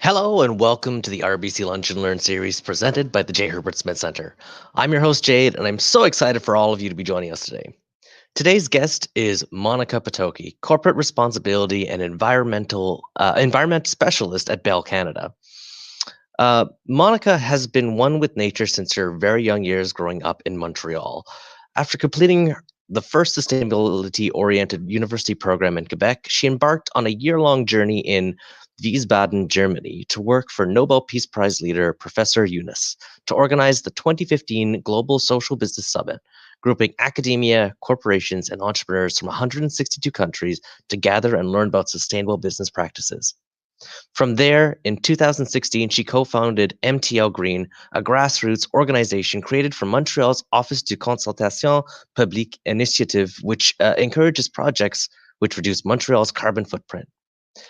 Hello and welcome to the RBC Lunch and Learn series presented by the J. Herbert Smith Center. I'm your host Jade, and I'm so excited for all of you to be joining us today. Today's guest is Monika Potocki, Corporate Responsibility and Environment Specialist at Bell Canada. Monika has been one with nature since her very young years growing up in Montreal. After completing the first sustainability-oriented university program in Quebec, she embarked on a year-long journey in Wiesbaden, Germany, to work for Nobel Peace Prize Leader Professor Yunus to organize the 2015 Global Social Business Summit, grouping academia, corporations, and entrepreneurs from 162 countries to gather and learn about sustainable business practices. From there, in 2016, she co-founded MTL Green, a grassroots organization created from Montreal's Office de Consultation Publique initiative, which encourages projects which reduce Montreal's carbon footprint.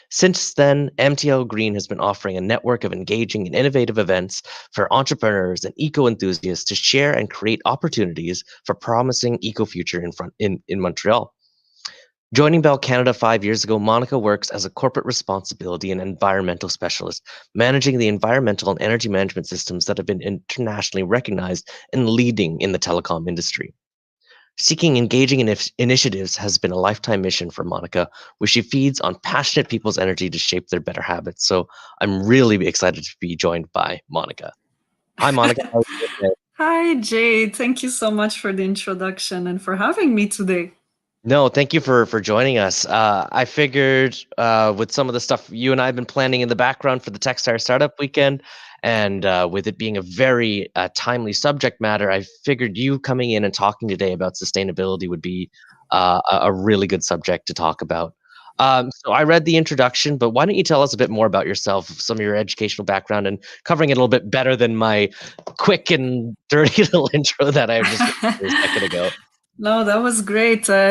Since then, MTL Green has been offering a network of engaging and innovative events for entrepreneurs and eco-enthusiasts to share and create opportunities for promising eco-future in Montreal. Joining Bell Canada 5 years ago, Monika works as a corporate responsibility and environmental specialist, managing the environmental and energy management systems that have been internationally recognized and leading in the telecom industry. Seeking engaging initiatives has been a lifetime mission for Monika, where she feeds on passionate people's energy to shape their better habits. So I'm really excited to be joined by Monika. Hi, Monika. How are you today? Hi, Jade. Thank you so much for the introduction and for having me today. No, thank you for joining us. I figured with some of the stuff you and I have been planning in the background for the Techstars Startup Weekend, and with it being a very timely subject matter, I figured you coming in and talking today about sustainability would be a really good subject to talk about. So I read the introduction, but why don't you tell us a bit more about yourself, some of your educational background, and covering it a little bit better than my quick and dirty little intro that I just did a second ago. No, that was great. So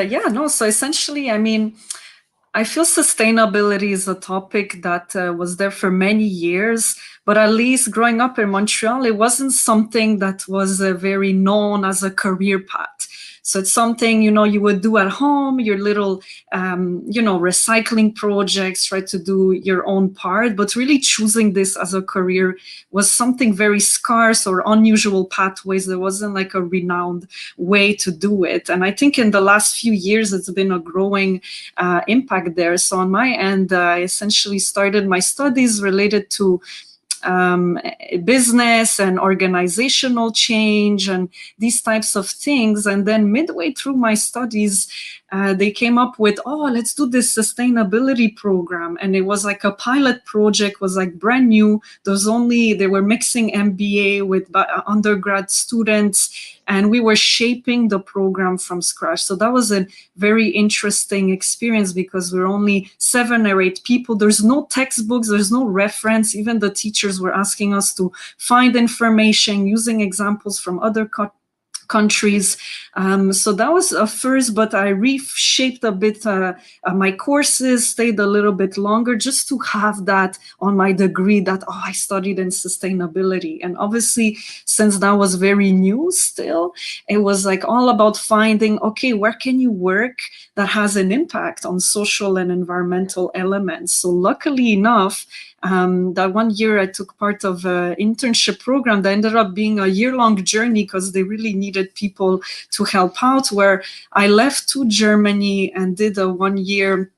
essentially, I feel sustainability is a topic that was there for many years, but at least growing up in Montreal, it wasn't something that was very known as a career path. So it's something, you would do at home, your little, recycling projects, try to do your own part, but really choosing this as a career was something very scarce or unusual pathways. There wasn't like a renowned way to do it. And I think in the last few years, it's been a growing impact there. So on my end, I essentially started my studies related to business and organizational change and these types of things. And then midway through my studies, they came up with, let's do this sustainability program. And it was like a pilot project, was like brand new. They were mixing MBA with undergrad students, and we were shaping the program from scratch. So that was a very interesting experience because we're only 7 or 8 people. There's no textbooks, there's no reference. Even the teachers were asking us to find information using examples from other countries. So that was a first, but I reshaped a bit my courses, stayed a little bit longer just to have that on my degree that, I studied in sustainability. And obviously, since that was very new still, it was like all about finding, okay, where can you work that has an impact on social and environmental elements? So luckily enough, that one year I took part of an internship program that ended up being a year-long journey because they really needed people to help out, where I left to Germany and did a 1-year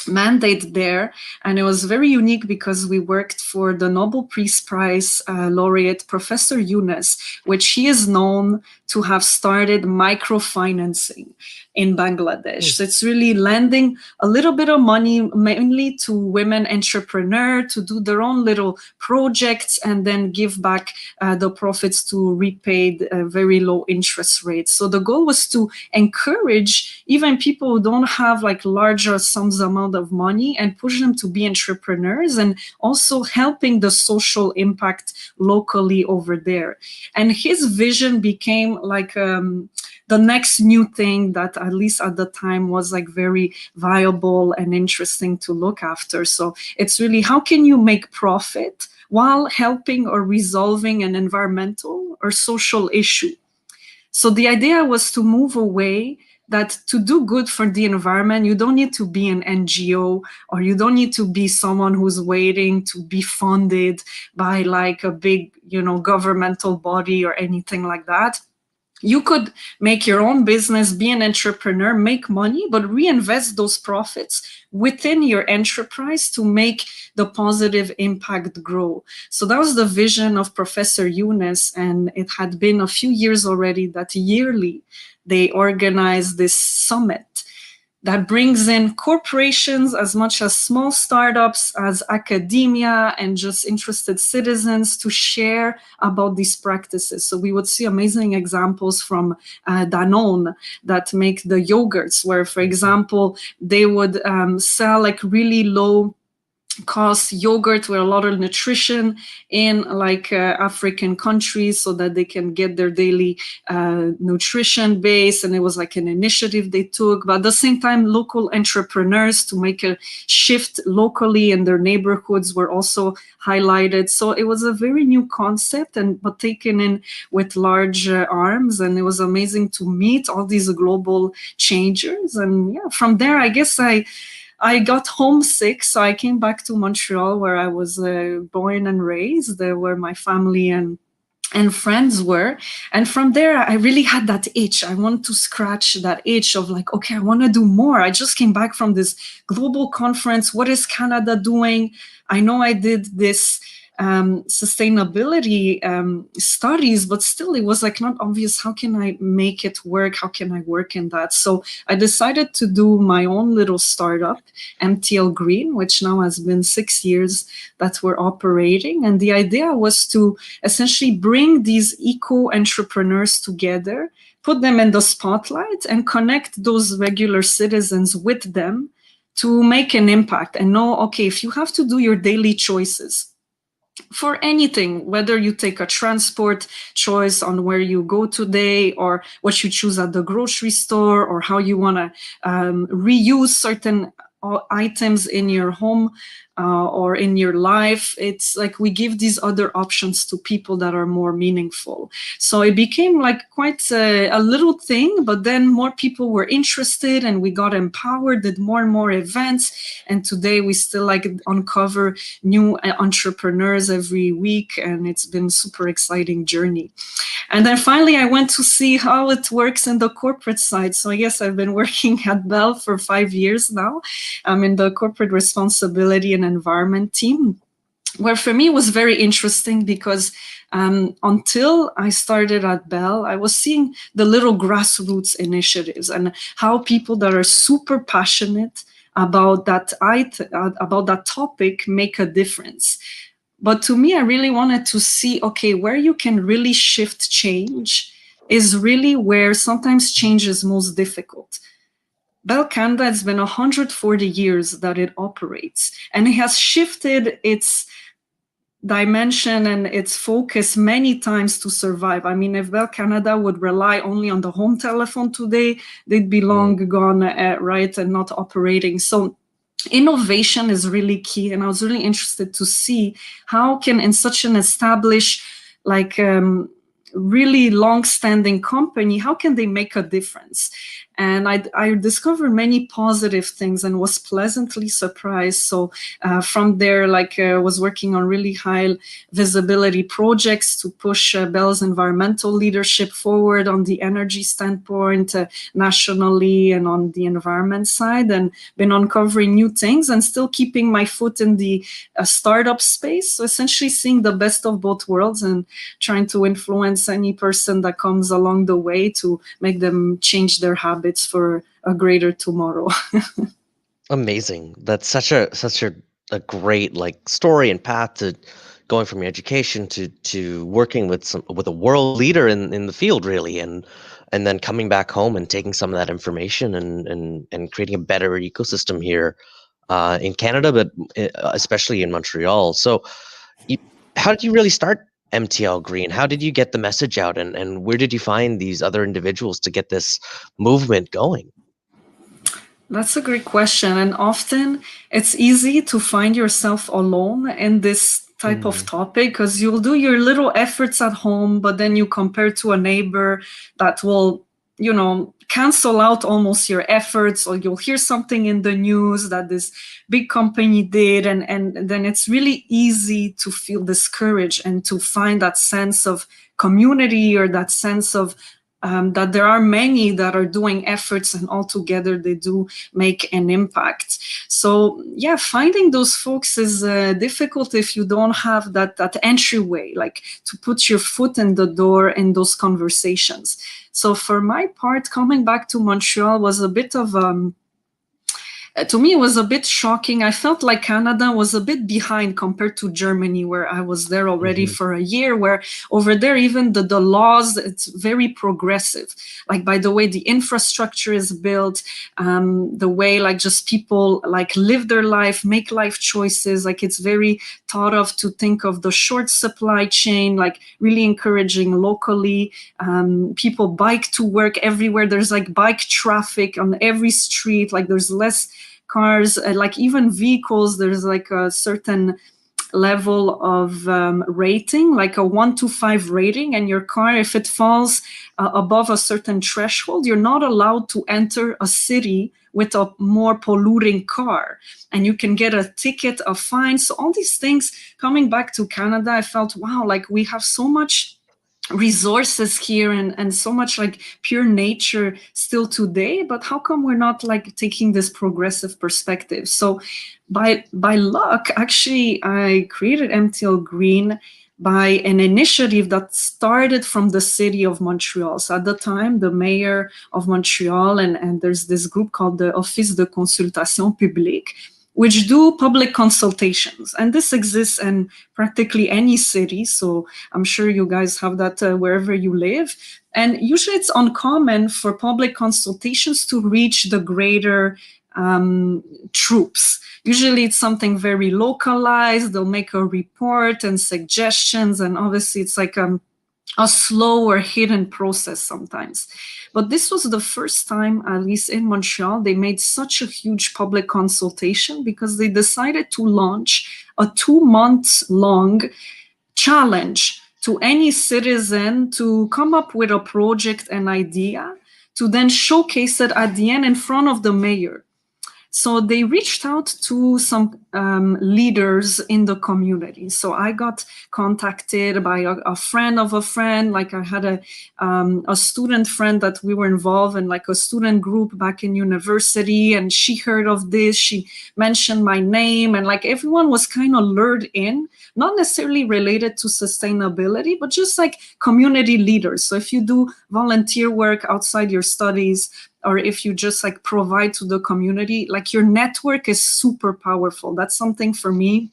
mandate there. And it was very unique because we worked for the Nobel Peace Prize laureate, Professor Yunus, which he is known to have started microfinancing in Bangladesh. So it's really lending a little bit of money, mainly to women entrepreneurs to do their own little projects and then give back the profits to repay very low interest rates. So the goal was to encourage even people who don't have like larger sums amount of money and push them to be entrepreneurs, and also helping the social impact locally over there. And his vision became like the next new thing that, at least at the time, was like very viable and interesting to look after. So it's really, how can you make profit while helping or resolving an environmental or social issue? So the idea was to move away that to do good for the environment, you don't need to be an NGO, or you don't need to be someone who's waiting to be funded by like a big, governmental body or anything like that. You could make your own business, be an entrepreneur, make money, but reinvest those profits within your enterprise to make the positive impact grow. So that was the vision of Professor Yunus, and it had been a few years already that yearly they organize this summit that brings in corporations as much as small startups, as academia, and just interested citizens to share about these practices. So we would see amazing examples from Danone that make the yogurts, where, for example, they would sell like really low cost yogurt with a lot of nutrition in like African countries so that they can get their daily nutrition base. And it was like an initiative they took, but at the same time, local entrepreneurs to make a shift locally in their neighborhoods were also highlighted. So it was a very new concept, but taken in with large arms. And it was amazing to meet all these global changers. And yeah, from there, I guess I got homesick, so I came back to Montreal, where I was born and raised, where my family and friends were. And from there, I really had that itch. I wanted to scratch that itch of like, okay, I want to do more. I just came back from this global conference. What is Canada doing? I know I did this sustainability studies, but still it was like not obvious. How can I make it work? How can I work in that? So I decided to do my own little startup, MTL Green, which now has been 6 years that we're operating. And the idea was to essentially bring these eco entrepreneurs together, put them in the spotlight, and connect those regular citizens with them to make an impact and know, okay, if you have to do your daily choices for anything, whether you take a transport choice on where you go today, or what you choose at the grocery store, or how you want to reuse certain items in your home or in your life, it's like we give these other options to people that are more meaningful. So it became like quite a little thing, but then more people were interested and we got empowered, did more and more events. And today we still like uncover new entrepreneurs every week, and it's been a super exciting journey. And then finally, I went to see how it works in the corporate side. So I guess I've been working at Bell for 5 years now. I'm in the corporate responsibility and environment team, where for me it was very interesting because until I started at Bell, I was seeing the little grassroots initiatives and how people that are super passionate about that topic make a difference. But to me, I really wanted to see, okay, where you can really shift change is really where sometimes change is most difficult. Bell Canada, it's been 140 years that it operates, and it has shifted its dimension and its focus many times to survive. I mean, if Bell Canada would rely only on the home telephone today, they'd be long gone, right, and not operating. So innovation is really key, and I was really interested to see how can, in such an established, like really long-standing company, how can they make a difference? And I discovered many positive things and was pleasantly surprised. So from there, was working on really high visibility projects to push Bell's environmental leadership forward on the energy standpoint, nationally and on the environment side, and been uncovering new things and still keeping my foot in the startup space. So essentially seeing the best of both worlds and trying to influence any person that comes along the way to make them change their habits for a greater tomorrow. Amazing. That's such a great story and path to going from your education to working with a world leader in the field, really, and then coming back home and taking some of that information and creating a better ecosystem here in Canada, but especially in Montreal. So how did you really start MTL Green? How did you get the message out, and where did you find these other individuals to get this movement going? That's a great question. And often it's easy to find yourself alone in this type of topic because you'll do your little efforts at home, but then you compare to a neighbor that will, cancel out almost your efforts, or you'll hear something in the news that this big company did, and then it's really easy to feel discouraged and to find that sense of community, or that sense of that there are many that are doing efforts, and all together they do make an impact. So yeah, finding those folks is difficult if you don't have that entryway, like to put your foot in the door in those conversations. So for my part, coming back to Montreal was a bit of to me, it was a bit shocking. I felt like Canada was a bit behind compared to Germany, where I was there already for a year, where over there, even the laws, it's very progressive. Like, by the way, the infrastructure is built, the way like just people like live their life, make life choices. Like, it's very thought of to think of the short supply chain, like really encouraging locally. People bike to work everywhere. There's like bike traffic on every street. Like, there's less cars, like even vehicles, there's like a certain level of rating, like a 1 to 5 rating, and your car, if it falls above a certain threshold, you're not allowed to enter a city with a more polluting car, and you can get a ticket, a fine. So all these things, coming back to Canada, I felt, wow, like we have so much resources here, and so much like pure nature still today, but how come we're not like taking this progressive perspective? So by luck, actually, I created MTL Green by an initiative that started from the city of Montreal. So at the time, the mayor of Montreal, and there's this group called the Office de Consultation Publique, which do public consultations. And this exists in practically any city. So I'm sure you guys have that wherever you live. And usually it's uncommon for public consultations to reach the greater troops. Usually it's something very localized. They'll make a report and suggestions. And obviously it's like a slow or hidden process sometimes. But this was the first time, at least in Montreal, they made such a huge public consultation, because they decided to launch a 2-month-long challenge to any citizen to come up with a project, an idea, to then showcase it at the end in front of the mayor. So they reached out to some leaders in the community. So I got contacted by a friend of a friend. Like, I had a student friend that we were involved in, like a student group back in university, and she heard of this. She mentioned my name, and like everyone was kind of lured in, not necessarily related to sustainability, but just like community leaders. So if you do volunteer work outside your studies, or if you just like provide to the community, like your network is super powerful. That's something for me.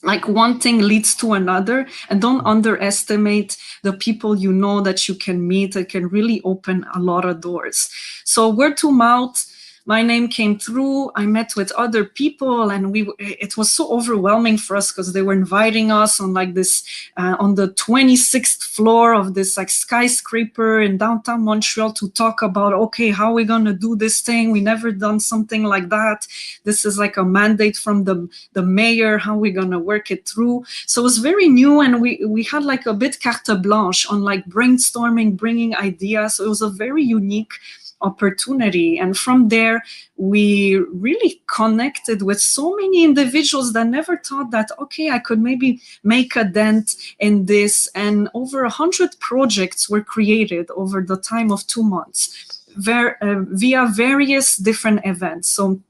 Like, one thing leads to another, and don't underestimate the people you know that you can meet. It can really open a lot of doors. So word to mouth, my name came through. I met with other people, and it was so overwhelming for us, because they were inviting us on like this on the 26th floor of this like skyscraper in downtown Montreal to talk about, okay, how are we gonna do this thing? We never done something like that. This is like a mandate from the mayor. How are we gonna work it through? So it was very new, and we had like a bit carte blanche on like brainstorming, bringing ideas. So it was a very unique opportunity. And from there, we really connected with so many individuals that never thought that, okay, I could maybe make a dent in this. And over 100 projects were created over the time of 2 months via various different events. So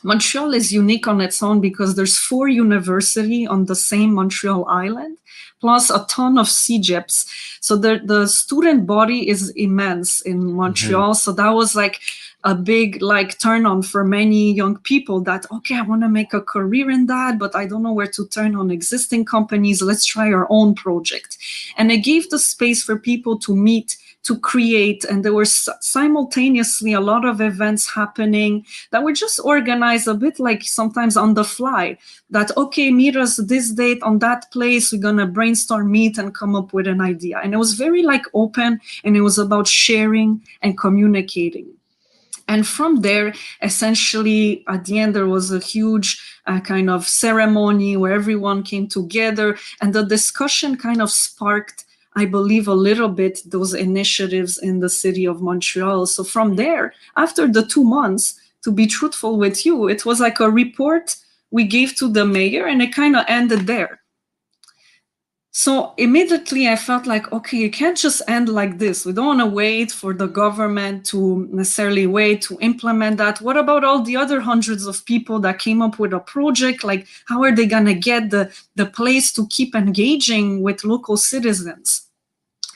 Montreal is unique on its own because there's 4 universities on the same Montreal island, plus a ton of CEGEPs. So the student body is immense in Montreal. So that was like a big like turn on for many young people that, okay, I want to make a career in that, but I don't know where to turn on existing companies. Let's try our own project. And it gave the space for people to meet, to create, and there were simultaneously a lot of events happening that were just organized a bit like sometimes on the fly, that, okay, meet us this date on that place, we're gonna brainstorm, meet, and come up with an idea. And it was very like open, and it was about sharing and communicating. And from there, essentially, at the end, there was a huge kind of ceremony where everyone came together, and the discussion kind of sparked I believe, a little bit those initiatives in the city of Montreal. So from there, after the 2 months, to be truthful with you, it was like a report we gave to the mayor, and it kind of ended there. So immediately I felt like, okay, you can't just end like this. We don't want to wait for the government to necessarily wait to implement that. What about all the other hundreds of people that came up with a project? Like, how are they going to get the place to keep engaging with local citizens?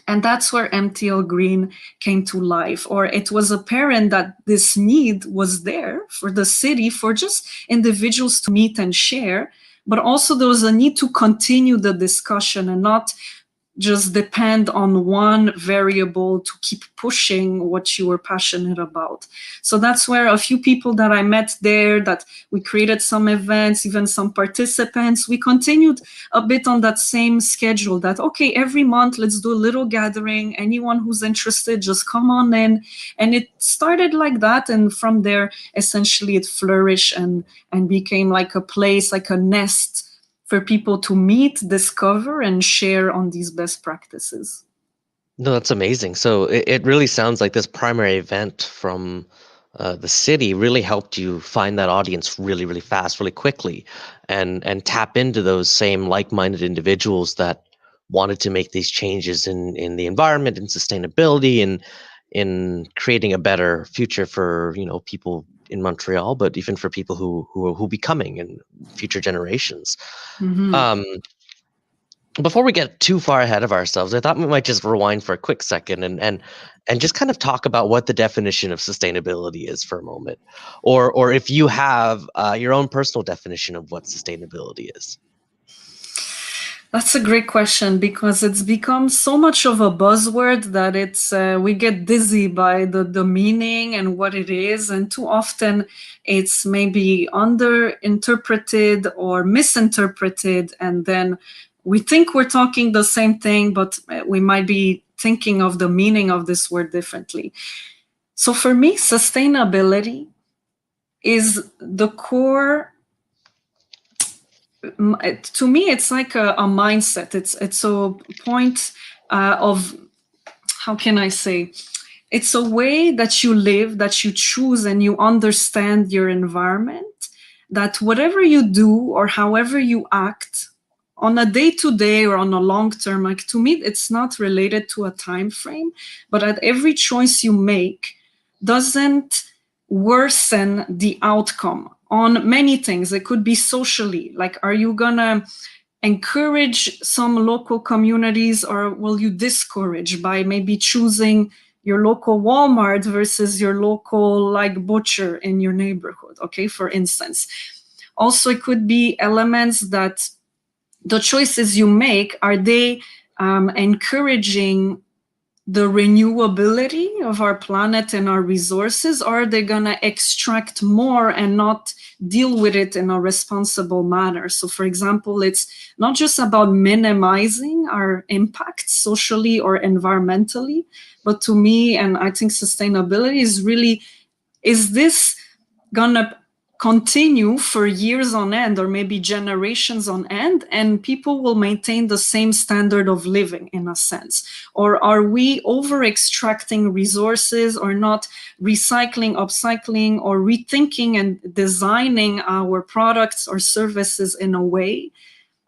And that's where MTL Green came to life, or it was apparent that this need was there for the city, for just individuals to meet and share, but also there was a need to continue the discussion and not just depend on one variable to keep pushing what you were passionate about. So that's where a few people that I met there, that we created some events, even some participants, we continued a bit on that same schedule that, okay, every month, let's do a little gathering. Anyone who's interested, just come on in. And it started like that. And from there, essentially it flourished and became like a place, like a nest for people to meet, discover, and share on these best practices. No, that's amazing. So it really sounds like this primary event from the city really helped you find that audience really, really fast, really quickly, and tap into those same like-minded individuals that wanted to make these changes in the environment and sustainability and in creating a better future for people in Montreal, but even for people who be coming in future generations. Before we get too far ahead of ourselves, I thought we might just rewind for a quick second and just kind of talk about what the definition of sustainability is for a moment, or if you have your own personal definition of what sustainability is. That's a great question, because it's become so much of a buzzword that it's we get dizzy by the meaning and what it is, and too often it's maybe underinterpreted or misinterpreted, and then we think we're talking the same thing, but we might be thinking of the meaning of this word differently. So for me, sustainability is the core. To me, it's like a mindset. It's a point of, how can I say? It's a way that you live, that you choose, and you understand your environment, that whatever you do or however you act on a day-to-day or on a long term, like, to me, it's not related to a time frame, but at every choice you make doesn't worsen the outcome on many things. It could be socially, like, are you gonna encourage some local communities, or will you discourage by maybe choosing your local Walmart versus your local, like, butcher in your neighborhood, okay, for instance. Also, it could be elements that the choices you make, are they encouraging the renewability of our planet and our resources, or are they going to extract more and not deal with it in a responsible manner? So, for example, it's not just about minimizing our impact socially or environmentally, but to me, and I think sustainability is really, is this going to continue for years on end, or maybe generations on end, and people will maintain the same standard of living in a sense? Or are we over extracting resources, or not recycling, upcycling, or rethinking and designing our products or services in a way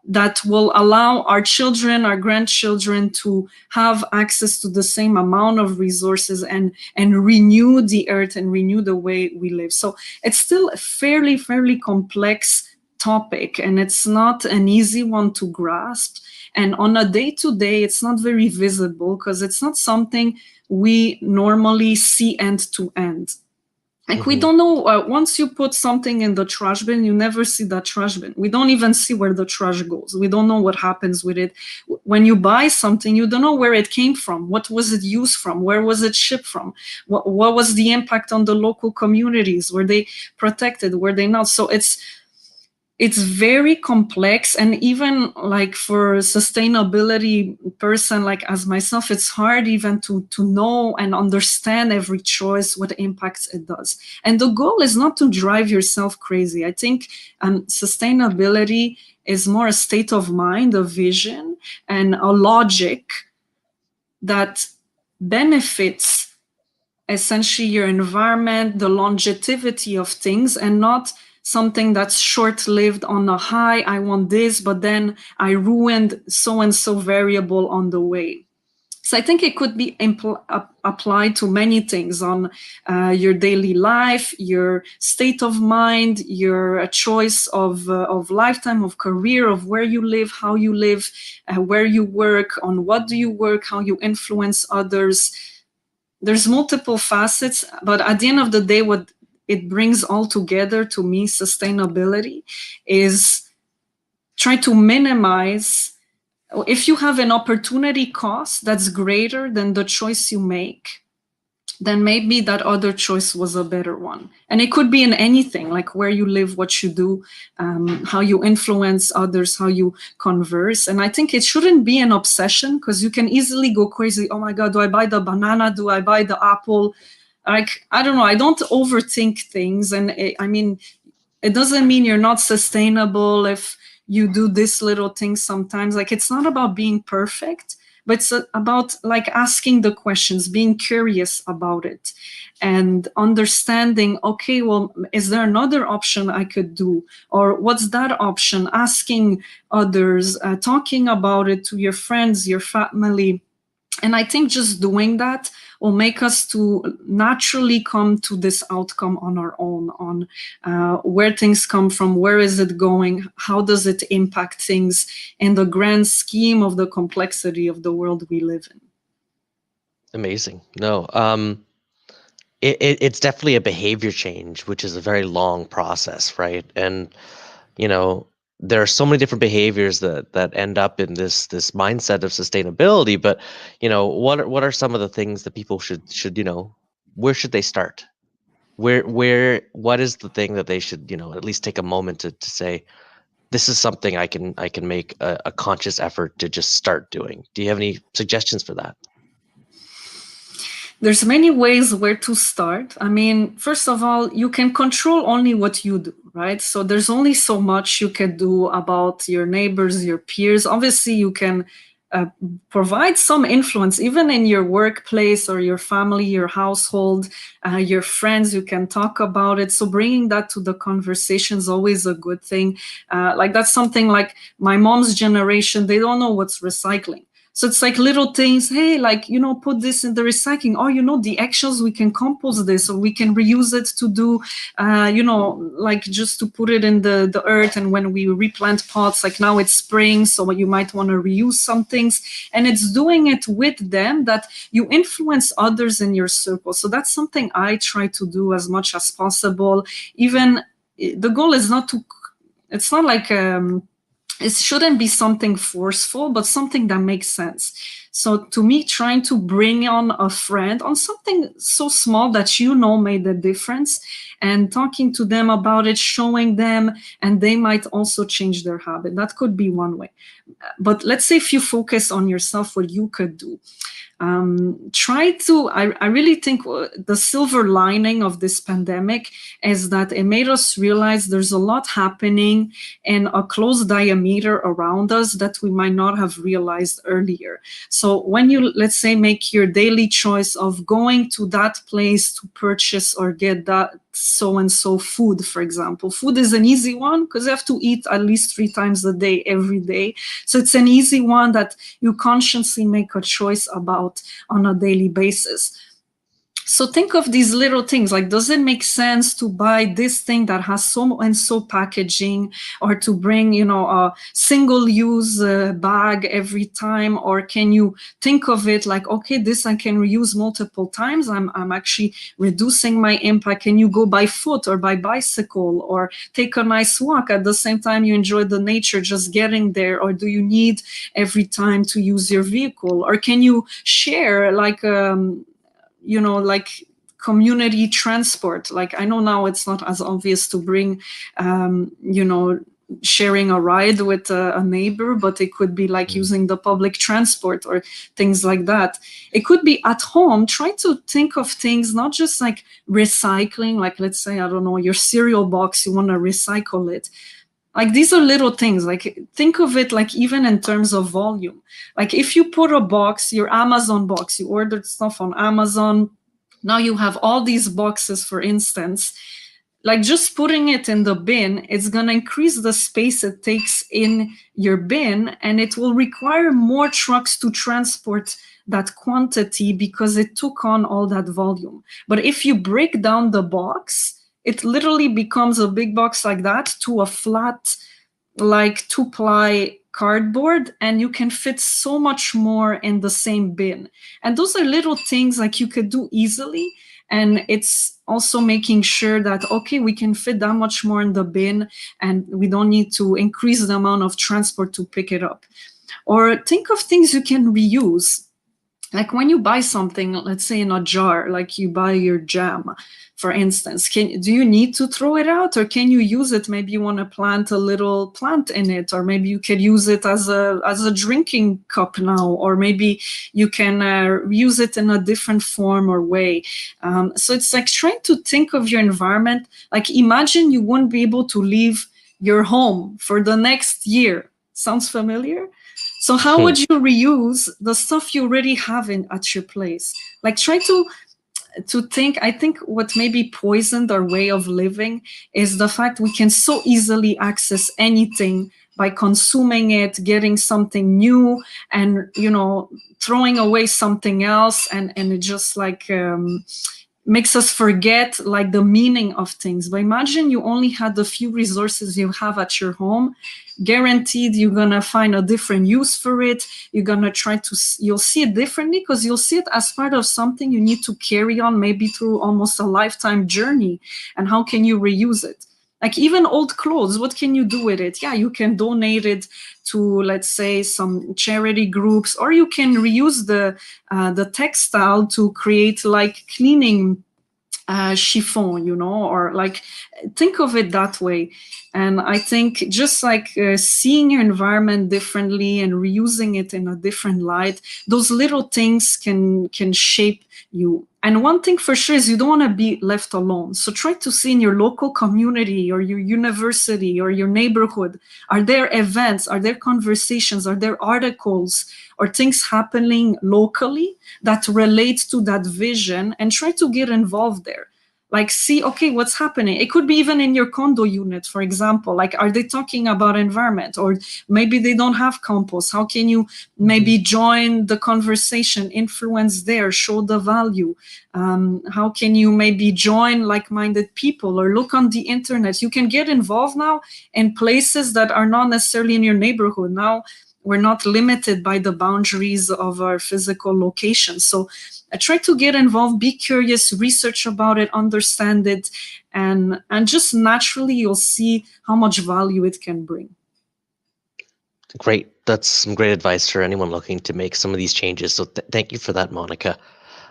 that will allow our children, our grandchildren, to have access to the same amount of resources and renew the earth and renew the way we live? So it's still a fairly complex topic, and it's not an easy one to grasp. And on a day-to-day, it's not very visible, because it's not something we normally see end to end. Like, we don't know, once you put something in the trash bin, you never see that trash bin. We don't even see where the trash goes. We don't know what happens with it. When you buy something, you don't know where it came from. What was it used from? Where was it shipped from? What was the impact on the local communities? Were they protected? Were they not? So it's very complex. And even, like, for a sustainability person like as myself, it's hard even to know and understand every choice, what impacts it does. And the goal is not to drive yourself crazy. I think sustainability is more a state of mind, a vision, and a logic that benefits essentially your environment, the longevity of things, and not something that's short-lived on a high, I want this, but then I ruined so-and-so variable on the way. So I think it could be applied to many things on your daily life, your state of mind, your choice of lifetime, of career, of where you live, how you live, where you work, on what do you work, how you influence others. There's multiple facets, but at the end of the day, what it brings all together to me, sustainability, is try to minimize. If you have an opportunity cost that's greater than the choice you make, then maybe that other choice was a better one. And it could be in anything, like where you live, what you do, how you influence others, how you converse. And I think it shouldn't be an obsession, because you can easily go crazy. Oh my God, do I buy the banana? Do I buy the apple? Like, I don't know. I don't overthink things. And it doesn't mean you're not sustainable if you do this little thing sometimes. Like, it's not about being perfect, but it's about like asking the questions, being curious about it, and understanding, okay, well, is there another option I could do? Or what's that option? Asking others, talking about it to your friends, your family. And I think just doing that will make us to naturally come to this outcome on our own, on where things come from, where is it going, how does it impact things in the grand scheme of the complexity of the world we live in. Amazing. No, it's definitely a behavior change, which is a very long process, right? And there are so many different behaviors that end up in this mindset of sustainability. But what are some of the things that people should where should they start? What is the thing that they should at least take a moment to say, this is something I can make a conscious effort to just start doing? Do you have any suggestions for that? There's many ways where to start. I mean, first of all, you can control only what you do, right? So there's only so much you can do about your neighbors, your peers. Obviously, you can provide some influence, even in your workplace or your family, your household, your friends. You can talk about it. So bringing that to the conversation is always a good thing. Like, that's something like my mom's generation, they don't know what's recycling. So it's like little things. Hey, like, put this in the recycling. Oh, the eggshells, we can compost this, or we can reuse it to do, like just to put it in the earth. And when we replant pots, like now it's spring, so you might want to reuse some things. And it's doing it with them that you influence others in your circle. So that's something I try to do as much as possible. Even the goal is it's not like, it shouldn't be something forceful, but something that makes sense. So to me, trying to bring on a friend on something so small that made a difference, and talking to them about it, showing them, and they might also change their habit. That could be one way. But let's say if you focus on yourself, what you could do. I really think the silver lining of this pandemic is that it made us realize there's a lot happening in a close diameter around us that we might not have realized earlier. So when you, let's say, make your daily choice of going to that place to purchase or get that so-and-so food, for example. Food is an easy one because you have to eat at least 3 times a day, every day. So it's an easy one that you consciously make a choice about on a daily basis. So think of these little things, like, does it make sense to buy this thing that has so and so packaging, or to bring, a single-use bag every time? Or can you think of it like, okay, this I can reuse multiple times. I'm actually reducing my impact. Can you go by foot or by bicycle, or take a nice walk at the same time you enjoy the nature, just getting there? Or do you need every time to use your vehicle? Or can you share, like, like community transport? Like, I know now it's not as obvious to bring, sharing a ride with a neighbor, but it could be like using the public transport or things like that. It could be at home. Try to think of things, not just like recycling, like, let's say, I don't know, your cereal box, you want to recycle it. Like these are little things. Like think of it like even in terms of volume. Like if you put a box, your Amazon box, you ordered stuff on Amazon, now you have all these boxes, for instance, like just putting it in the bin, it's going to increase the space it takes in your bin, and it will require more trucks to transport that quantity because it took on all that volume. But if you break down the box, it literally becomes a big box like that to a flat, like 2-ply cardboard, and you can fit so much more in the same bin. And those are little things like you could do easily. And it's also making sure that, okay, we can fit that much more in the bin and we don't need to increase the amount of transport to pick it up. Or think of things you can reuse. Like when you buy something, let's say in a jar, like you buy your jam, for instance, do you need to throw it out, or can you use it? Maybe you want to plant a little plant in it, or maybe you could use it as a drinking cup now, or maybe you can use it in a different form or way. So it's like trying to think of your environment. Like imagine you wouldn't be able to leave your home for the next year. Sounds familiar? So how would you reuse the stuff you already have at your place? Like try to think. I think what maybe poisoned our way of living is the fact we can so easily access anything by consuming it, getting something new, and throwing away something else, and it just like makes us forget like the meaning of things. But imagine you only had the few resources you have at your home. Guaranteed you're gonna find a different use for it. You're gonna you'll see it differently because you'll see it as part of something you need to carry on, maybe through almost a lifetime journey. And how can you reuse it? Like even old clothes, what can you do with it? Yeah, you can donate it to, let's say, some charity groups, or you can reuse the textile to create like cleaning chiffon, or like think of it that way. And I think just like seeing your environment differently and reusing it in a different light, those little things can shape you. And one thing for sure is you don't want to be left alone. So try to see in your local community or your university or your neighborhood, are there events, are there conversations, are there articles or things happening locally that relate to that vision, and try to get involved there. Like see, okay, what's happening? It could be even in your condo unit, for example. Like, are they talking about environment? Or maybe they don't have compost. How can you maybe join the conversation, influence there, show the value? How can you maybe join like-minded people or look on the internet? You can get involved now in places that are not necessarily in your neighborhood. Now, we're not limited by the boundaries of our physical location. So try to get involved, be curious, research about it, understand it, and just naturally you'll see how much value it can bring. Great. That's some great advice for anyone looking to make some of these changes. So thank you for that, Monika.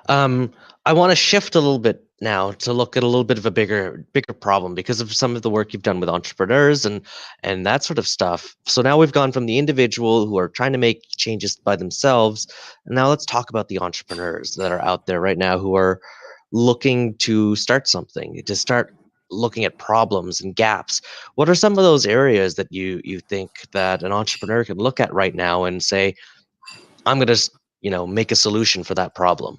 I want to shift a little bit now to look at a little bit of a bigger problem because of some of the work you've done with entrepreneurs and that sort of stuff. So now we've gone from the individual who are trying to make changes by themselves, and now let's talk about the entrepreneurs that are out there right now who are looking to start something, to start looking at problems and gaps. What are some of those areas that you think that an entrepreneur can look at right now and say, I'm going to make a solution for that problem?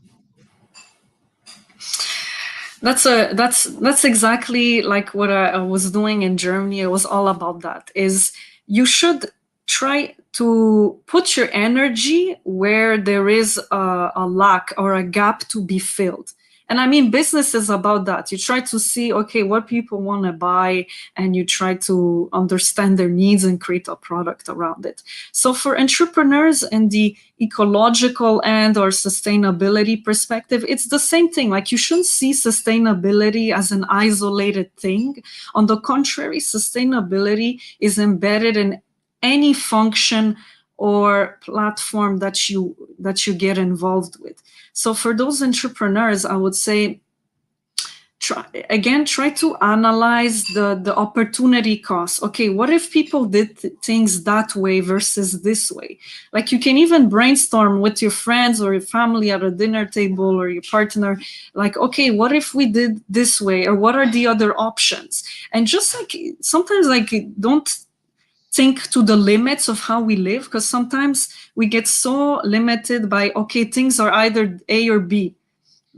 That's exactly like what I was doing in Germany. It was all about that. Is you should try to put your energy where there is a lack or a gap to be filled. And I mean, business is about that. You try to see, okay, what people want to buy, and you try to understand their needs and create a product around it. So for entrepreneurs in the ecological and or sustainability perspective, it's the same thing. Like, you shouldn't see sustainability as an isolated thing. On the contrary, sustainability is embedded in any function or platform that you get involved with. So for those entrepreneurs, I would say, try to analyze the opportunity cost. Okay, what if people did things that way versus this way? Like, you can even brainstorm with your friends or your family at a dinner table or your partner, like, okay, what if we did this way, or what are the other options? And just like sometimes, like, don't think to the limits of how we live, because sometimes we get so limited by, okay, things are either A or B.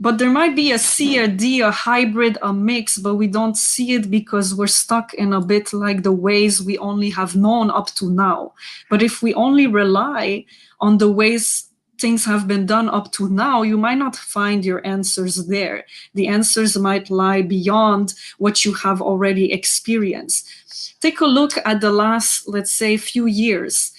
But there might be a C, a D, a hybrid, a mix, but we don't see it because we're stuck in a bit like the ways we only have known up to now. But if we only rely on the ways things have been done up to now, you might not find your answers there. The answers might lie beyond what you have already experienced. Take a look at the last, let's say, few years.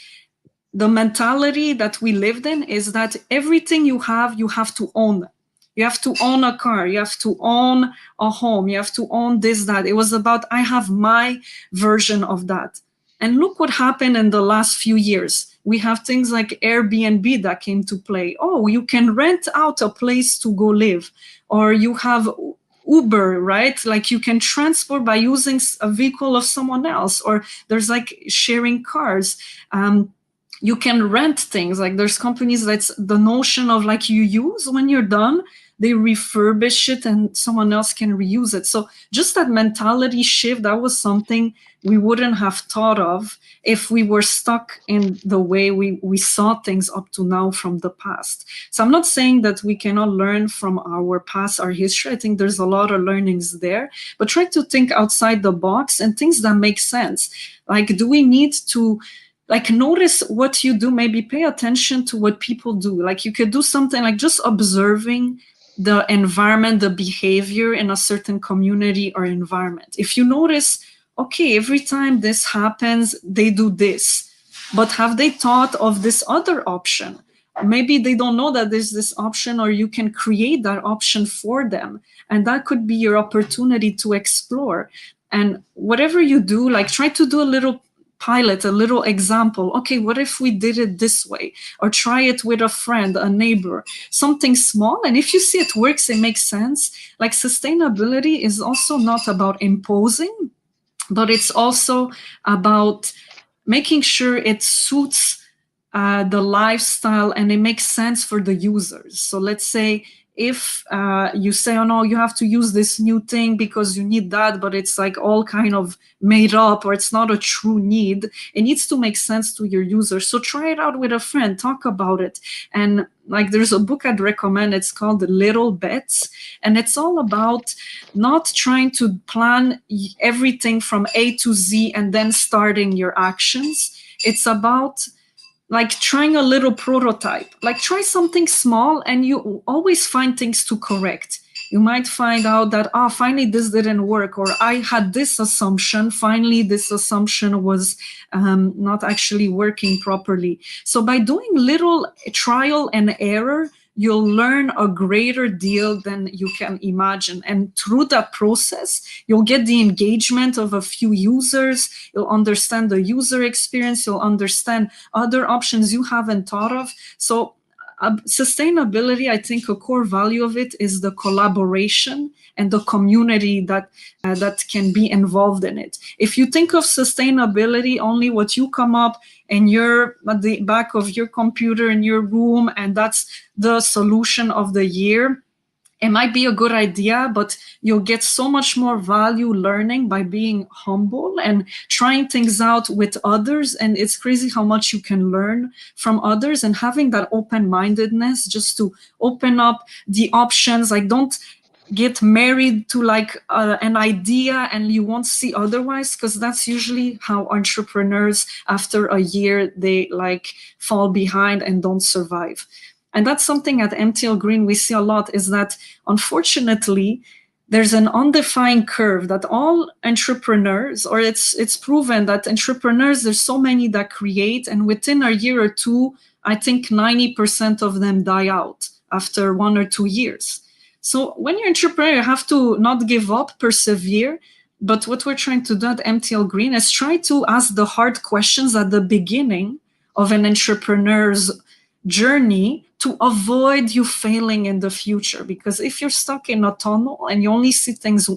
The mentality that we lived in is that everything you have to own. You have to own a car, you have to own a home, you have to own this, that. It was about, I have my version of that. And look what happened in the last few years. We have things like Airbnb that came to play. Oh, you can rent out a place to go live. Or you have Uber, right? Like you can transport by using a vehicle of someone else. Or there's like sharing cars. You can rent things. Like there's companies that's the notion of like you use when you're done, they refurbish it and someone else can reuse it. So just that mentality shift, that was something we wouldn't have thought of if we were stuck in the way we saw things up to now from the past. So I'm not saying that we cannot learn from our past, our history. I think there's a lot of learnings there, but try to think outside the box and things that make sense. Like, do we need to notice what you do, maybe pay attention to what people do. Like you could do something like just observing the environment, the behavior in a certain community or environment. If you notice, okay, every time this happens, they do this, but have they thought of this other option? Maybe they don't know that there's this option, or you can create that option for them. And that could be your opportunity to explore. And whatever you do, like try to do a little pilot, a little example. Okay, what if we did it this way? Or try it with a friend, a neighbor, something small. And if you see it works, it makes sense. Like sustainability is also not about imposing, but it's also about making sure it suits the lifestyle and it makes sense for the users. So let's say if you say, oh no, you have to use this new thing because you need that, but it's like all kind of made up, or it's not a true need, it needs to make sense to your users. So try it out with a friend, talk about it. And like there's a book I'd recommend, it's called Little Bets, and it's all about not trying to plan everything from A to Z and then starting your actions. It's about like trying a little prototype, like try something small and you always find things to correct. You might find out that, finally this didn't work, or I had this assumption, finally this assumption was not actually working properly. So by doing little trial and error, you'll learn a greater deal than you can imagine. And through that process, you'll get the engagement of a few users, you'll understand the user experience, you'll understand other options you haven't thought of. So sustainability, I think a core value of it is the collaboration and the community that can be involved in it. If you think of sustainability only what you come up and you're at the back of your computer in your room and that's the solution of the year, it might be a good idea, but you'll get so much more value learning by being humble and trying things out with others. And it's crazy how much you can learn from others, and having that open-mindedness just to open up the options. Like don't get married to like an idea and you won't see otherwise, because that's usually how entrepreneurs after a year, they like fall behind and don't survive. And that's something at MTL Green we see a lot, is that unfortunately there's an undefined curve that all entrepreneurs, or it's proven that entrepreneurs, there's so many that create, and within a year or two, I think 90% of them die out after 1 or 2 years. So when you're an entrepreneur, you have to not give up, persevere. But what we're trying to do at MTL Green is try to ask the hard questions at the beginning of an entrepreneur's journey to avoid you failing in the future. Because if you're stuck in a tunnel and you only see things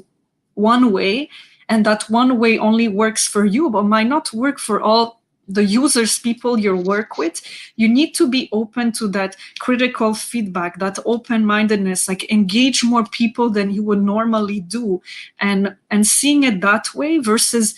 one way, and that one way only works for you but might not work for all the users, people you work with, you need to be open to that critical feedback, that open-mindedness, like engage more people than you would normally do, and seeing it that way versus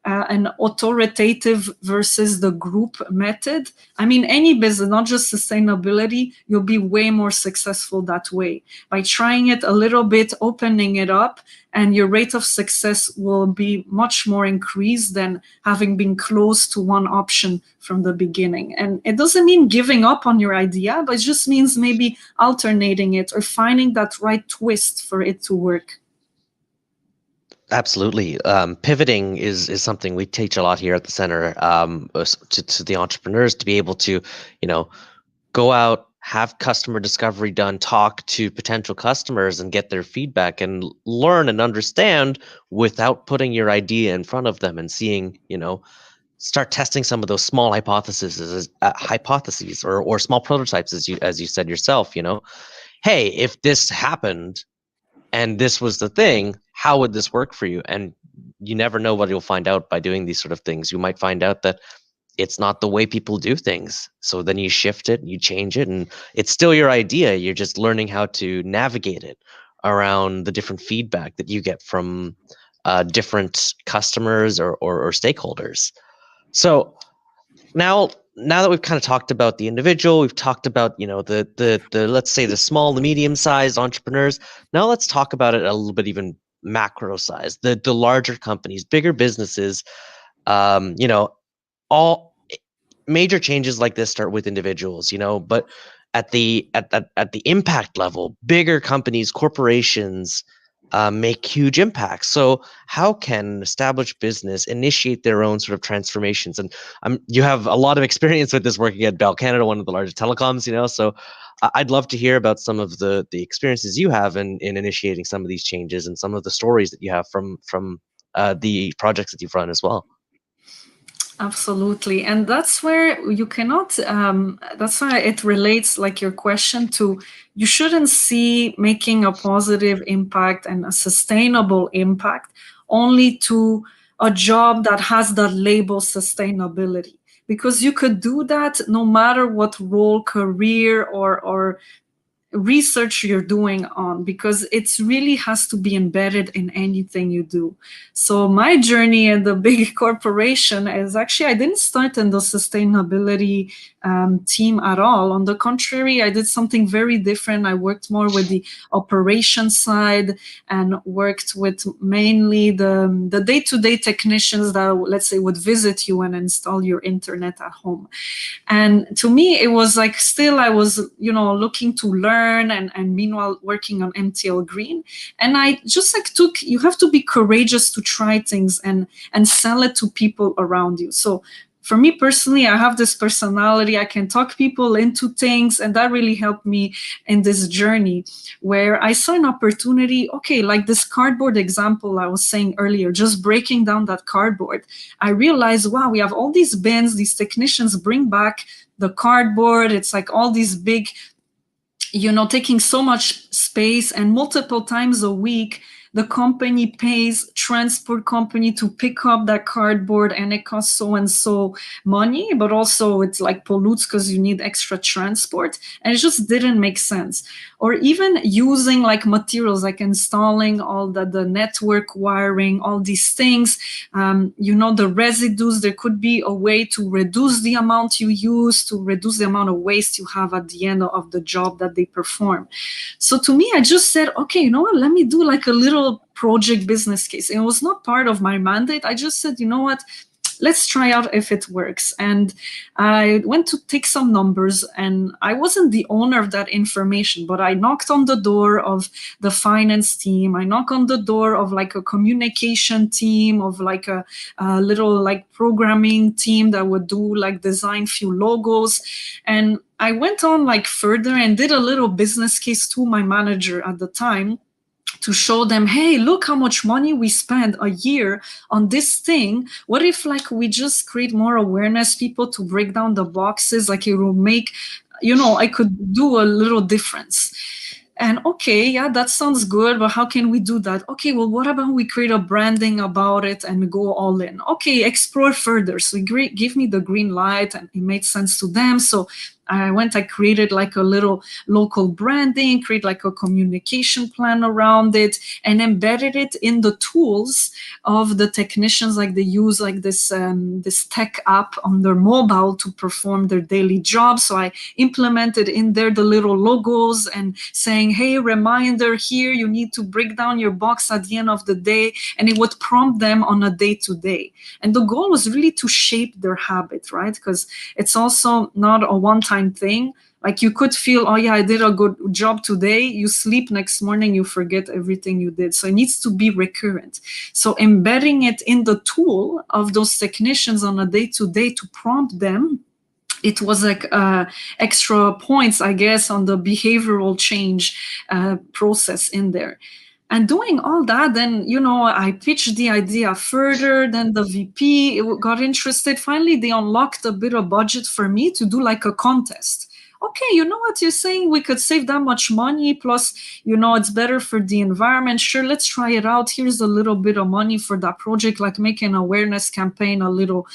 an authoritative versus the group method. I mean, any business, not just sustainability, you'll be way more successful that way. By trying it a little bit, opening it up, and your rate of success will be much more increased than having been close to one option from the beginning. And it doesn't mean giving up on your idea, but it just means maybe alternating it or finding that right twist for it to work. Absolutely. Pivoting is something we teach a lot here at the center, to the entrepreneurs to be able to, go out, have customer discovery done, talk to potential customers and get their feedback and learn and understand without putting your idea in front of them and seeing, start testing some of those small hypotheses or small prototypes, as you said yourself. Hey, if this happened and this was the thing, how would this work for you? And you never know what you'll find out by doing these sort of things. You might find out that it's not the way people do things. So then you shift it, you change it, and it's still your idea. You're just learning how to navigate it around the different feedback that you get from different customers or stakeholders. So now that we've kind of talked about the individual, we've talked about, the let's say the small, the medium-sized entrepreneurs. Now let's talk about it a little bit even macro size, the larger companies, bigger businesses. All major changes like this start with individuals, but at the impact level, bigger companies, corporations make huge impacts. So how can an established business initiate their own sort of transformations? And you have a lot of experience with this working at Bell Canada, one of the largest telecoms, so I'd love to hear about some of the experiences you have in initiating some of these changes and some of the stories that you have from the projects that you've run as well. Absolutely. And that's where you cannot, that's why it relates like your question to, you shouldn't see making a positive impact and a sustainable impact only to a job that has that label sustainability. Because you could do that no matter what role, career, or research you're doing on, because it's really has to be embedded in anything you do. So my journey in the big corporation is actually, I didn't start in the sustainability team at all. On the contrary, I did something very different. I worked more with the operation side and worked with mainly the day-to-day technicians that, let's say, would visit you and install your internet at home. And to me, it was like, still I was, looking to learn and meanwhile working on MTL Green. And I just you have to be courageous to try things and sell it to people around you. So for me personally, I have this personality. I can talk people into things, and that really helped me in this journey where I saw an opportunity. Okay, like this cardboard example I was saying earlier, just breaking down that cardboard. I realized, wow, we have all these bins, these technicians bring back the cardboard. It's like all these big, taking so much space, and multiple times a week, the company pays transport company to pick up that cardboard, and it costs so and so money, but also it's like pollutes because you need extra transport, and it just didn't make sense. Or even using like materials, like installing all the network wiring, all these things, the residues. There could be a way to reduce the amount you use, to reduce the amount of waste you have at the end of the job that they perform. So to me, I just said, okay, you know what, let me do like a little project business case. It was not part of my mandate. I just said, you know what, let's try out if it works. And I went to take some numbers, and I wasn't the owner of that information, but I knocked on the door of the finance team. I knocked on the door of like a communication team, of like a little like programming team that would do like design few logos. And I went on like further and did a little business case to my manager at the time, to show them, hey, look how much money we spend a year on this thing. What if like we just create more awareness, people to break down the boxes, like it will make, I could do a little difference. And okay, yeah, that sounds good, but how can we do that? Okay, well, what about we create a branding about it and go all in? Okay, explore further. So give me the green light, and it made sense to them. So I created like a little local branding, create like a communication plan around it, and embedded it in the tools of the technicians. Like they use like this tech app on their mobile to perform their daily job. So I implemented in there the little logos and saying, hey, reminder here, you need to break down your box at the end of the day. And it would prompt them on a day-to-day. And the goal was really to shape their habit, right? Because it's also not a one-time thing. Like you could feel, oh yeah, I did a good job today. You sleep, next morning, you forget everything you did. So it needs to be recurrent. So embedding it in the tool of those technicians on a day-to-day to prompt them, it was like extra points, I guess, on the behavioral change process in there. And doing all that, then, I pitched the idea further. Then the VP got interested. Finally, they unlocked a bit of budget for me to do like a contest. Okay, you know what you're saying? We could save that much money. Plus, it's better for the environment. Sure, let's try it out. Here's a little bit of money for that project, like make an awareness campaign, a little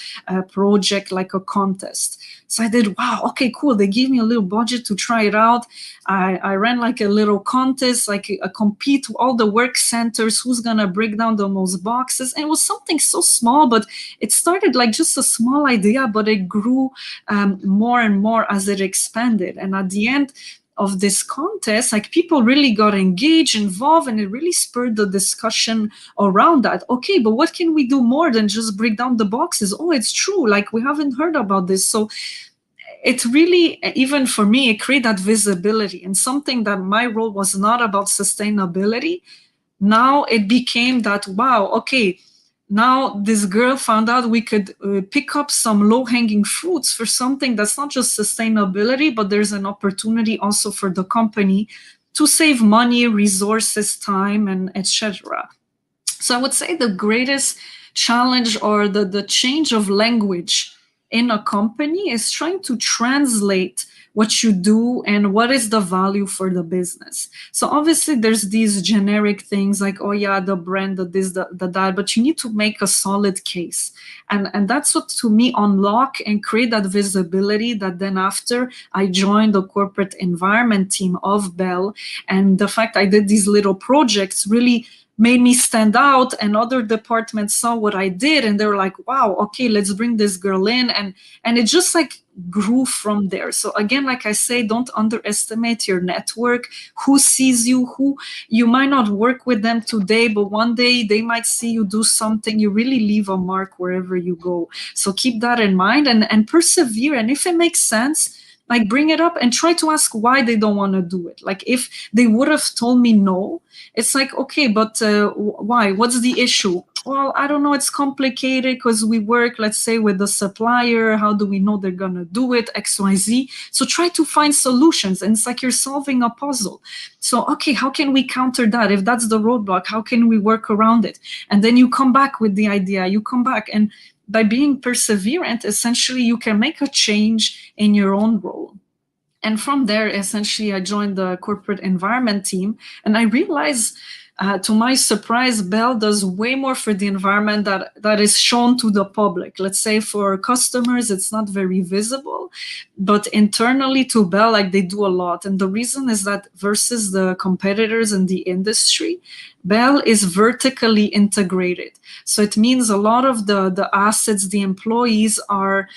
project, like a contest. So I did, wow, okay, cool. They gave me a little budget to try it out. I ran like a little contest, like a compete to all the work centers, who's gonna break down the most boxes. And it was something so small, but it started like just a small idea, but it grew more and more as it expanded. And at the end of this contest, like people really got engaged, involved, and it really spurred the discussion around that. Okay, but what can we do more than just break down the boxes? Oh, it's true. Like we haven't heard about this. So it really, even for me, it created that visibility, and something that my role was not about sustainability. Now it became that, wow, okay, now this girl found out we could pick up some low-hanging fruits for something that's not just sustainability, but there's an opportunity also for the company to save money, resources, time, and etc. So I would say the greatest challenge, or the change of language in a company, is trying to translate what you do and what is the value for the business. So obviously there's these generic things like, oh yeah, the brand, the this, the that, but you need to make a solid case. And that's what, to me, unlock and create that visibility that then after I joined the corporate environment team of Bell. And the fact I did these little projects really made me stand out, and other departments saw what I did and they were like, wow, okay, let's bring this girl in. And it just like grew from there. So again, like I say, don't underestimate your network. Who sees you, who you might not work with them today, but one day they might see you do something. You really leave a mark wherever you go. So keep that in mind and persevere. And if it makes sense, like bring it up and try to ask why they don't want to do it. Like if they would have told me no, it's like, okay, but why? What's the issue? Well, I don't know. It's complicated because we work, let's say, with the supplier. How do we know they're going to do it? X, Y, Z. So try to find solutions. And it's like you're solving a puzzle. So, okay, how can we counter that? If that's the roadblock, how can we work around it? And then you come back with the idea. You come back, and by being perseverant, essentially, you can make a change in your own role. And from there, essentially, I joined the corporate environment team, and I realized, to my surprise, Bell does way more for the environment that is shown to the public. Let's say for customers, it's not very visible, but internally to Bell, like they do a lot. And the reason is that versus the competitors in the industry, Bell is vertically integrated. So it means a lot of the assets, the employees are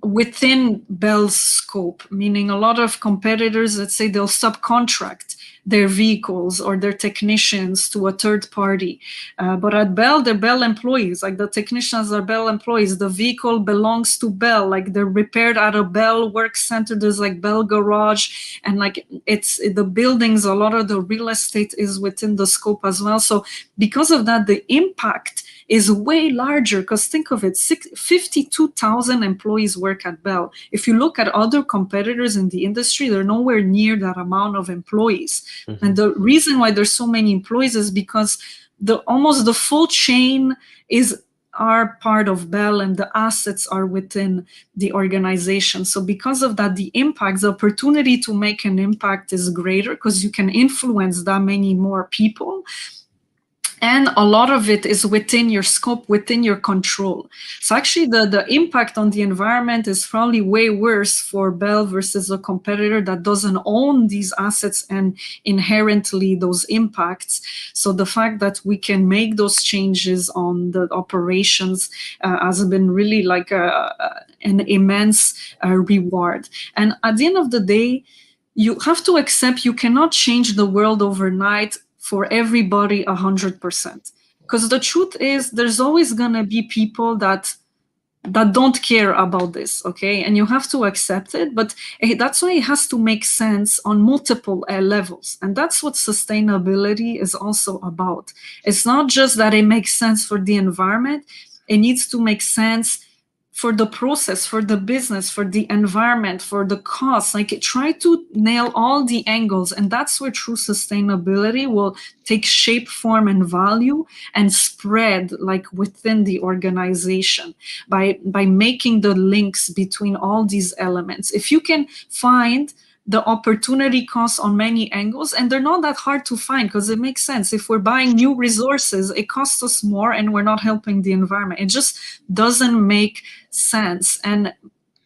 within Bell's scope, meaning a lot of competitors, let's say, they'll subcontract their vehicles or their technicians to a third party. But at Bell, they're Bell employees. Like the technicians are Bell employees. The vehicle belongs to Bell. Like they're repaired at a Bell work center. There's like Bell garage, and like it's the buildings. A lot of the real estate is within the scope as well. So because of that, the impact is way larger, because think of it, 52,000 employees work at Bell. If you look at other competitors in the industry, they're nowhere near that amount of employees. Mm-hmm. And the reason why there's so many employees is because almost the full chain are part of Bell, and the assets are within the organization. So because of that, the impact, the opportunity to make an impact is greater, because you can influence that many more people. and a lot of it is within your scope, within your control. So actually the impact on the environment is probably way worse for Bell versus a competitor that doesn't own these assets and inherently those impacts. So the fact that we can make those changes on the operations has been really like an immense reward. And at the end of the day, you have to accept you cannot change the world overnight for everybody 100%. Because the truth is there's always going to be people that don't care about this, okay? And you have to accept it, but that's why it has to make sense on multiple levels. And that's what sustainability is also about. It's not just that it makes sense for the environment, it needs to make sense for the process, for the business, for the environment, for the cost. Like try to nail all the angles, and that's where true sustainability will take shape, form, and value and spread like within the organization by making the links between all these elements. If you can find the opportunity costs on many angles, and they're not that hard to find because it makes sense. If we're buying new resources, it costs us more and we're not helping the environment. It just doesn't make sense. And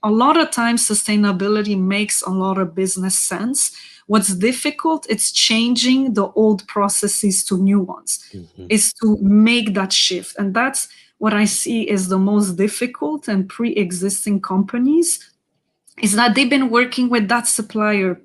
a lot of times sustainability makes a lot of business sense. What's difficult, it's changing the old processes to new ones, is to make that shift. And that's what I see is the most difficult. And pre-existing companies is that they've been working with that supplier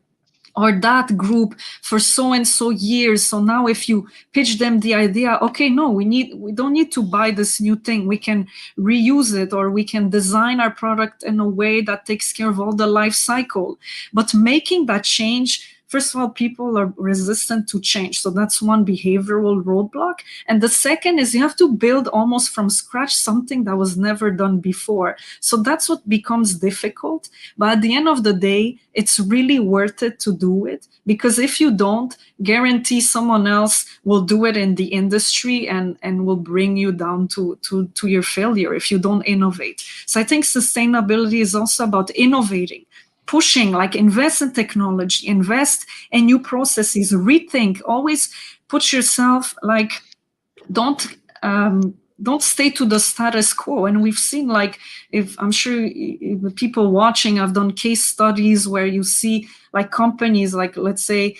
or that group for so and so years. So now if you pitch them the idea, okay, no, we don't need to buy this new thing. We can reuse it, or we can design our product in a way that takes care of all the life cycle. But making that change, first of all, people are resistant to change. So that's one behavioral roadblock. And the second is you have to build almost from scratch something that was never done before. So that's what becomes difficult. But at the end of the day, it's really worth it to do it, because if you don't, guarantee someone else will do it in the industry and will bring you down to your failure if you don't innovate. So I think sustainability is also about innovating, pushing, like invest in technology, invest in new processes, rethink, always put yourself like, don't stay to the status quo. And we've seen, like, if I'm sure if people watching have done case studies where you see like companies, like let's say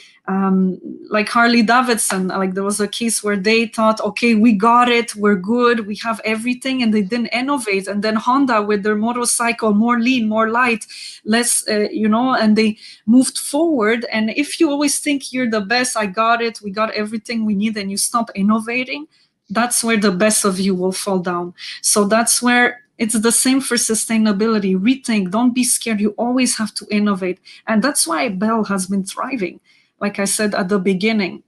like Harley Davidson, like there was a case where they thought, okay, we got it, we're good, we have everything, and they didn't innovate. And then Honda with their motorcycle, more lean, more light, less, and they moved forward. And if you always think you're the best, I got it, we got everything we need, and you stop innovating, that's where the best of you will fall down. So that's where it's the same for sustainability. Rethink, don't be scared. You always have to innovate. And that's why Bell has been thriving. Like I said at the beginning,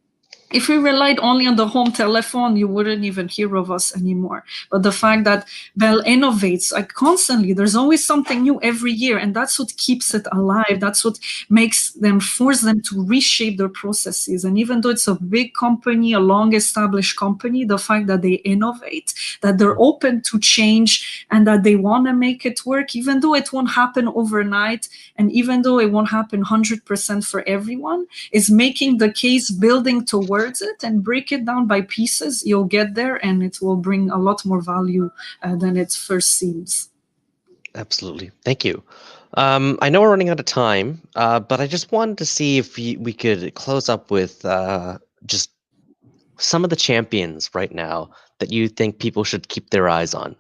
if we relied only on the home telephone, you wouldn't even hear of us anymore. But the fact that Bell innovates like constantly, there's always something new every year, and that's what keeps it alive. That's what force them to reshape their processes. And even though it's a big company, a long-established company, the fact that they innovate, that they're open to change, and that they want to make it work, even though it won't happen overnight, and even though it won't happen 100% for everyone, is making the case, building towards it, and break it down by pieces. You'll get there, and it will bring a lot more value than it first seems. Absolutely. Thank you. I know we're running out of time, but I just wanted to see if we could close up with just some of the champions right now that you think people should keep their eyes on.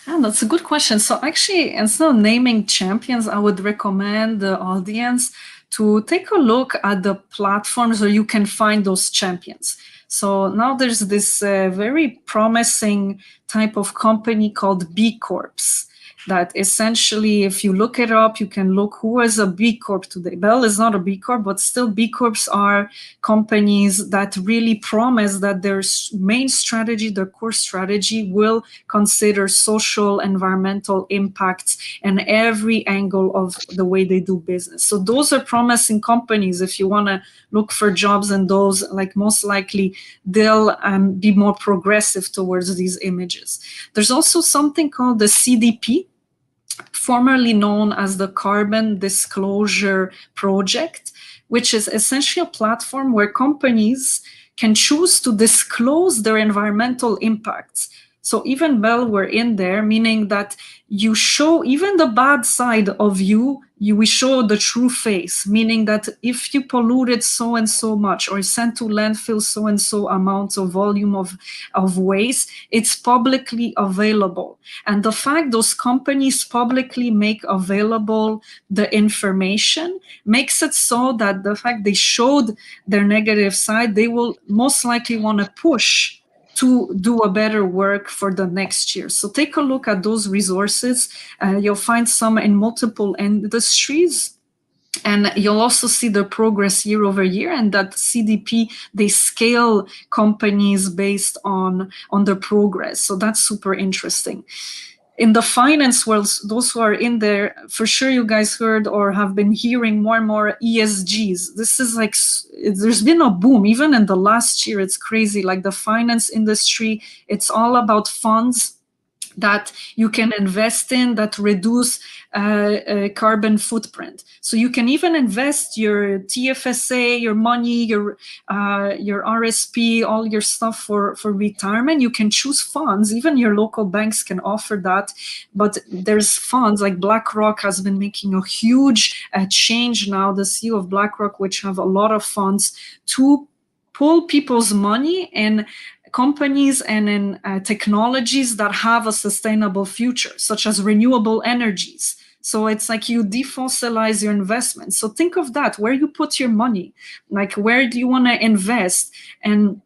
That's a good question. So actually, instead of naming champions, I would recommend the audience to take a look at the platforms where you can find those champions. So now there's this very promising type of company called B Corps, that essentially, if you look it up, you can look who is a B Corp today. Bell is not a B Corp, but still B Corps are companies that really promise that their main strategy, their core strategy, will consider social, environmental impacts and every angle of the way they do business. So those are promising companies. If you want to look for jobs in those, like most likely they'll be more progressive towards these images. There's also something called the CDP, formerly known as the Carbon Disclosure Project, which is essentially a platform where companies can choose to disclose their environmental impacts. So even Bell were in there, meaning that you show even the bad side of you, we show the true face, meaning that if you polluted so and so much or sent to landfill so and so amounts of volume of waste, it's publicly available. And the fact those companies publicly make available the information makes it so that the fact they showed their negative side, they will most likely want to push to do a better work for the next year. So take a look at those resources. You'll find some in multiple industries. And you'll also see the progress year over year, and that CDP, they scale companies based on the progress. So that's super interesting. In the finance world, those who are in there, for sure you guys heard or have been hearing more and more ESGs. This is like, there's been a boom, even in the last year, it's crazy. Like the finance industry, it's all about funds that you can invest in that reduce carbon footprint. So you can even invest your TFSA, your money, your RSP, all your stuff for retirement. You can choose funds. Even your local banks can offer that. But there's funds like BlackRock has been making a huge change now. The CEO of BlackRock, which have a lot of funds to pull people's money in companies and in technologies that have a sustainable future, such as renewable energies. So it's like you defossilize your investment. So think of that, where you put your money, like where do you want to invest? And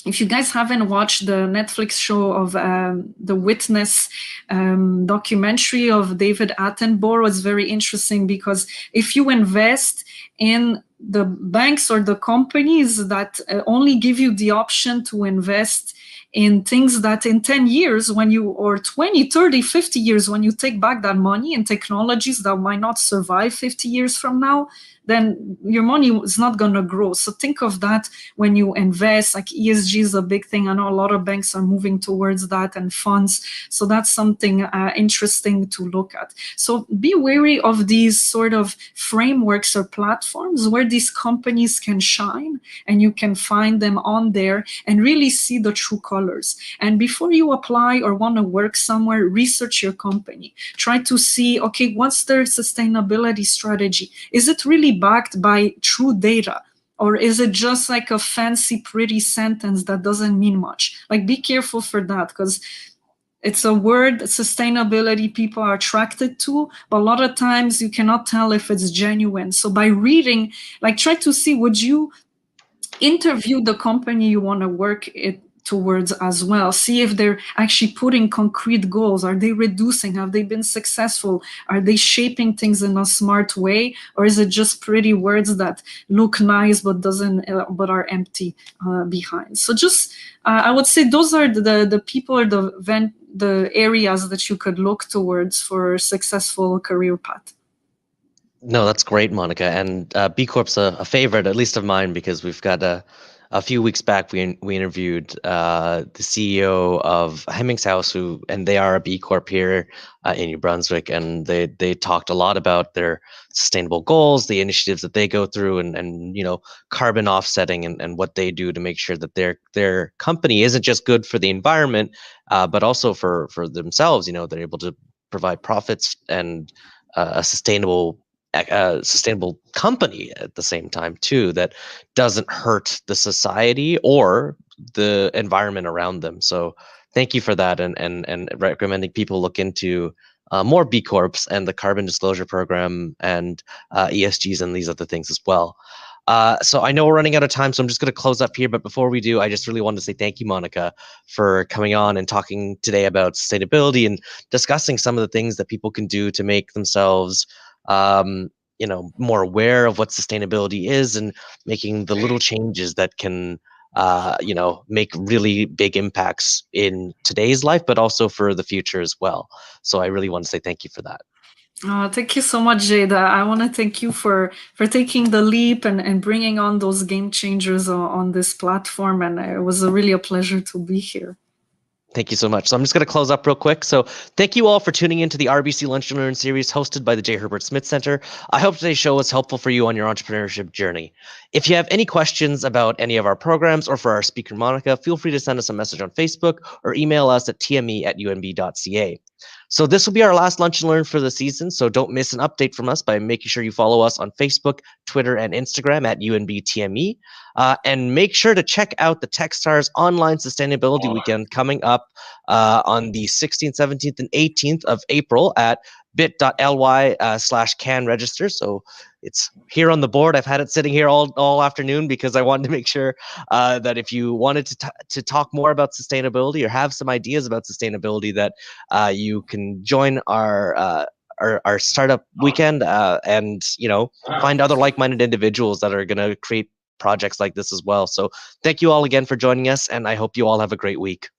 if you guys haven't watched the Netflix show of the Witness documentary of David Attenborough, it's very interesting because if you invest in the banks or the companies that only give you the option to invest in things that in 10 years when you, or 20, 30, 50 years, when you take back that money in technologies that might not survive 50 years from now, then your money is not going to grow. So think of that when you invest. Like ESG is a big thing. I know a lot of banks are moving towards that and funds. So that's something interesting to look at. So be wary of these sort of frameworks or platforms where these companies can shine, and you can find them on there and really see the true colors. And before you apply or want to work somewhere, research your company. Try to see, okay, what's their sustainability strategy? Is it really backed by true data? Or is it just like a fancy, pretty sentence that doesn't mean much? Like, be careful for that, because it's a word sustainability people are attracted to, but a lot of times you cannot tell if it's genuine. So by reading, like, try to see, would you interview the company you want to work it towards as well? See if they're actually putting concrete goals. Are they reducing? Have they been successful? Are they shaping things in a smart way? Or is it just pretty words that look nice but but are empty behind? So just I would say those are the people or the areas that you could look towards for a successful career path. No, that's great, Monika. And B Corp's a favorite, at least of mine, because we've got a few weeks back we interviewed the CEO of Hemmings House, and they are a B Corp here in New Brunswick, and they talked a lot about their sustainable goals, the initiatives that they go through, and carbon offsetting and what they do to make sure that their company isn't just good for the environment, but also for themselves. They're able to provide profits and a sustainable company at the same time too, that doesn't hurt the society or the environment around them. So thank you for that, and recommending people look into more B Corps and the Carbon Disclosure Program and ESGs and these other things as well. So I know we're running out of time, so I'm just going to close up here. But before we do, I just really wanted to say thank you, Monika, for coming on and talking today about sustainability and discussing some of the things that people can do to make themselves more aware of what sustainability is, and making the little changes that can make really big impacts in today's life, but also for the future as well. So I really want to say thank you for that. Thank you so much, Jada. I want to thank you for taking the leap and bringing on those game changers on this platform. And it was really a pleasure to be here. Thank you so much. So I'm just going to close up real quick. So thank you all for tuning into the RBC Lunch and Learn series hosted by the J. Herbert Smith Center. I hope today's show was helpful for you on your entrepreneurship journey. If you have any questions about any of our programs or for our speaker, Monika, feel free to send us a message on Facebook or email us at tme@unb.ca. So this will be our last Lunch and Learn for the season, so don't miss an update from us by making sure you follow us on Facebook, Twitter, and Instagram at UNBTME. And make sure to check out the Techstars Online Sustainability Weekend coming up on the 16th, 17th, and 18th of April at bit.ly/can register. So it's here on the board. I've had it sitting here all afternoon because I wanted to make sure that if you wanted to talk more about sustainability or have some ideas about sustainability, that you can join our startup weekend and find other like-minded individuals that are going to create projects like this as well. So thank you all again for joining us, and I hope you all have a great week.